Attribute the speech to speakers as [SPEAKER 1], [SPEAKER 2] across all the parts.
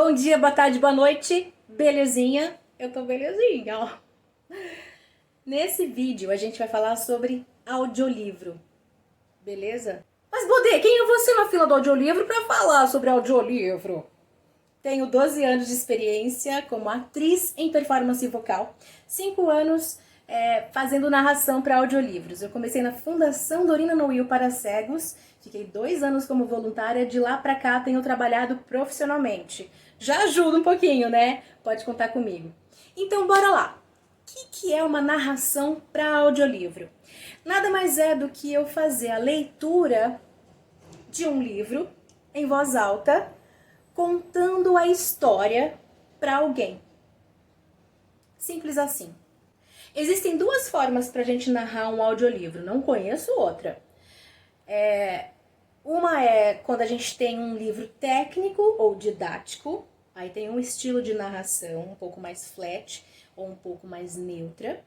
[SPEAKER 1] Bom dia, boa tarde, boa noite. Belezinha? Eu tô belezinha, ó. Nesse vídeo a gente vai falar sobre audiolivro, beleza? Mas, Bodê, quem é você na fila do audiolivro pra falar sobre audiolivro? Tenho 12 anos de experiência como atriz em performance vocal, 5 anos fazendo narração para audiolivros. Eu comecei na Fundação Dorina Noil para cegos, fiquei 2 anos como voluntária, de lá pra cá tenho trabalhado profissionalmente. Já ajuda um pouquinho, né? Pode contar comigo. Então, bora lá! O que é uma narração para audiolivro? Nada mais é do que eu fazer a leitura de um livro em voz alta, contando a história para alguém. Simples assim. Existem duas formas para a gente narrar um audiolivro, não conheço outra. Uma é quando a gente tem um livro técnico ou didático, aí tem um estilo de narração um pouco mais flat ou um pouco mais neutra.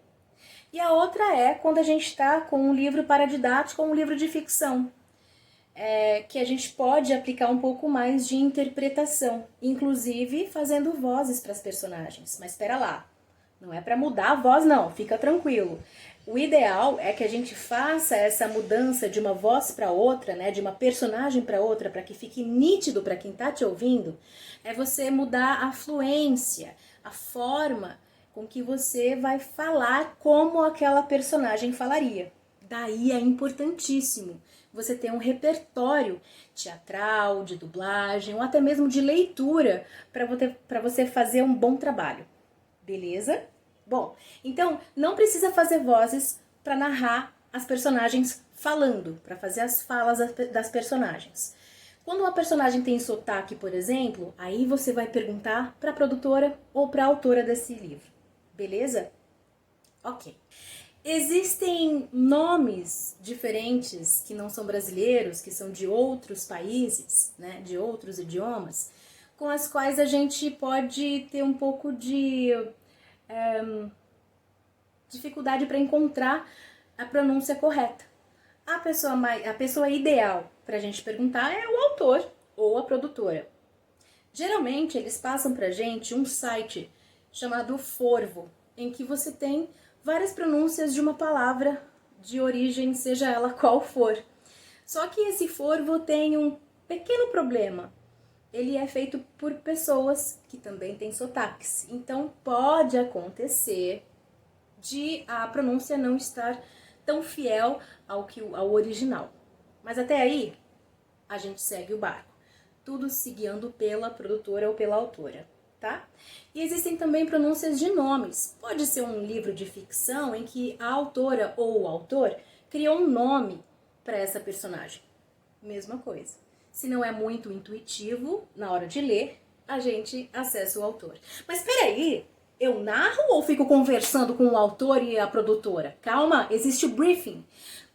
[SPEAKER 1] E a outra é quando a gente está com um livro paradidático ou um livro de ficção, que a gente pode aplicar um pouco mais de interpretação, inclusive fazendo vozes para as personagens. Mas espera lá, não é para mudar a voz não, fica tranquilo. O ideal é que a gente faça essa mudança de uma voz para outra, né, de uma personagem para outra, para que fique nítido para quem está te ouvindo, é você mudar a fluência, a forma com que você vai falar como aquela personagem falaria. Daí é importantíssimo você ter um repertório teatral, de dublagem ou até mesmo de leitura para você fazer um bom trabalho. Beleza? Bom, então não precisa fazer vozes para narrar as personagens falando, para fazer as falas das personagens. Quando uma personagem tem sotaque, por exemplo, aí você vai perguntar para a produtora ou para a autora desse livro. Beleza? Ok. Existem nomes diferentes que não são brasileiros, que são de outros países, né, de outros idiomas, com as quais a gente pode ter um pouco de dificuldade para encontrar a pronúncia correta. A pessoa ideal para a gente perguntar é o autor ou a produtora. Geralmente eles passam para a gente um site chamado Forvo, em que você tem várias pronúncias de uma palavra de origem, seja ela qual for. Só que esse Forvo tem um pequeno problema. Ele é feito por pessoas que também têm sotaques. Então pode acontecer de a pronúncia não estar tão fiel ao original. Mas até aí a gente segue o barco. Tudo se guiando pela produtora ou pela autora. Tá? E existem também pronúncias de nomes. Pode ser um livro de ficção em que a autora ou o autor criou um nome para essa personagem. Mesma coisa. Se não é muito intuitivo, na hora de ler, a gente acessa o autor. Mas peraí, eu narro ou fico conversando com o autor e a produtora? Calma, existe o briefing.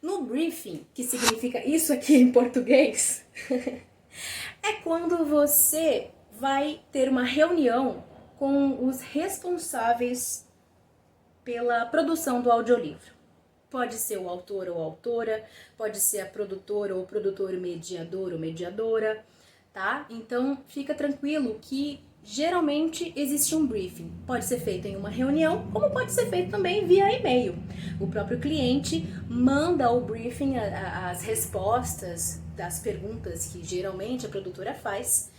[SPEAKER 1] No briefing, que significa isso aqui em português, é quando você vai ter uma reunião com os responsáveis pela produção do audiolivro. Pode ser o autor ou a autora, pode ser a produtora ou o produtor mediador ou mediadora, tá? Então fica tranquilo que geralmente existe um briefing. Pode ser feito em uma reunião, como pode ser feito também via e-mail. O próprio cliente manda o briefing, as respostas das perguntas que geralmente a produtora faz,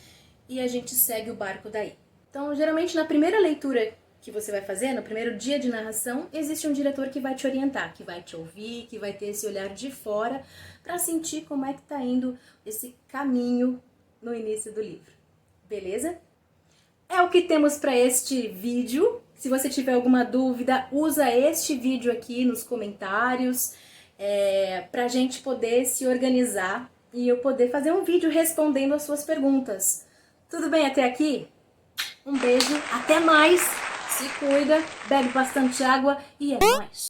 [SPEAKER 1] e a gente segue o barco daí. Então, geralmente na primeira leitura que você vai fazer, no primeiro dia de narração, existe um diretor que vai te orientar, que vai te ouvir, que vai ter esse olhar de fora para sentir como é que tá indo esse caminho no início do livro. Beleza? É o que temos para este vídeo. Se você tiver alguma dúvida, usa este vídeo aqui nos comentários para a gente poder se organizar e eu poder fazer um vídeo respondendo as suas perguntas. Tudo bem até aqui? Um beijo, até mais, se cuida, bebe bastante água e é nóis!